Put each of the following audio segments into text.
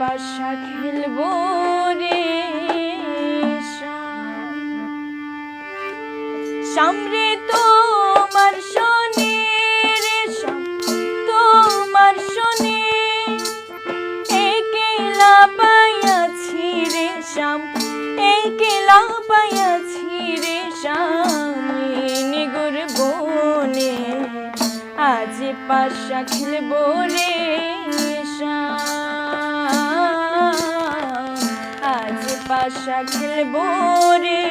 পাশা খেলবো রে সামরে তোমার শোনে রে তোমার শোনে একলা পাইয়াছি রে শ্যাম একলা পাইয়াছি রে স্বামী গুর বনে আজ পাশা খেলবো রে আজ পাশা খেলবো রে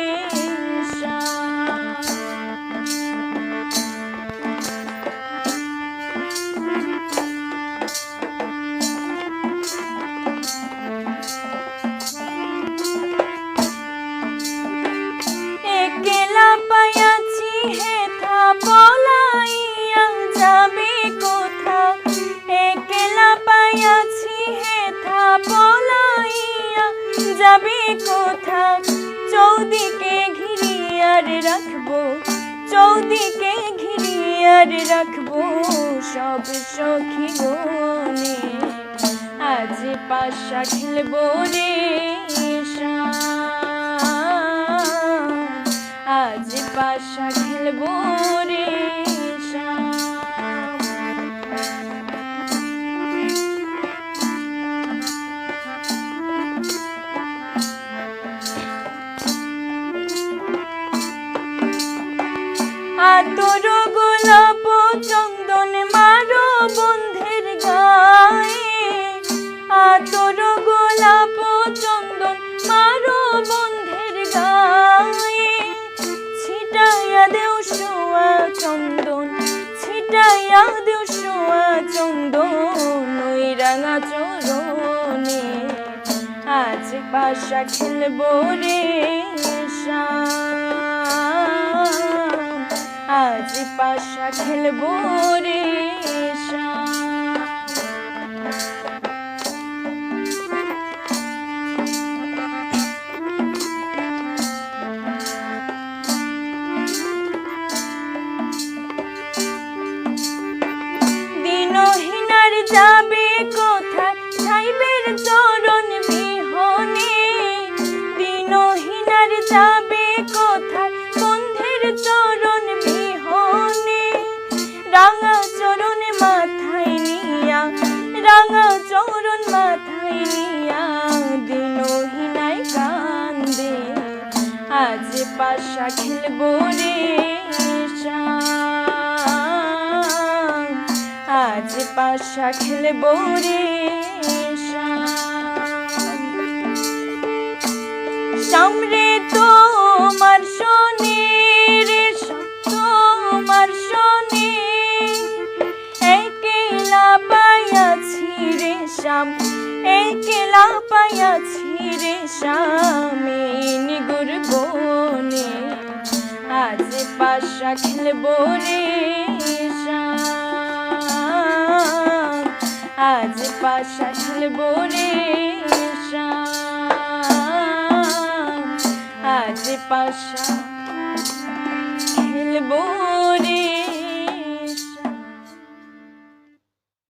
একলা পাইয়াছি হেথা পলাইয়া যাবে কোথা একলা পাইয়াছি হেথা পলাইয়া যাবে কোথা চৌদিকে ঘিরিয়ার রাখবো চৌদিকে ঘিরিয়ার রাখবো সব সখী গনে আজ পাশা খেলবো রে আজ পাশা খেলবো রে আতর গোলাপ চন্দন মারো বন্ধের গায়ে আতর গোলাপ চন্দন মারো বন্ধের গায়ে ছিটাইয়া দেও সোয়া চন্দন ছিটাইয়া দেও সোয়া চন্দন ওই রাঙা চরণে আজ পাশা খেলবো রে আজ পাশা খেলবো রে দিনহীনার যাবে কোথায় ছাইবের চরণ বিহনে দিনহীনার যাবে কোথায় বন্ধের চরণ বিহনে রাঙা চরণ মাথায় নিয়া রাঙা চরণ মাথায় নিয়া দিনহীনায় কান্দে আজ পাশা খেলবো রে আজ পাশা খেলবো রে সামরে তোমার শোনে রে তোমার শোনে একলা পাইয়াছি রে শ্যাম একলা পাইয়াছি রে স্বামী গুর বনে আজ পাশা খেলবো রে আজ পাশা খেলবো রে আজ পাশা খেলবো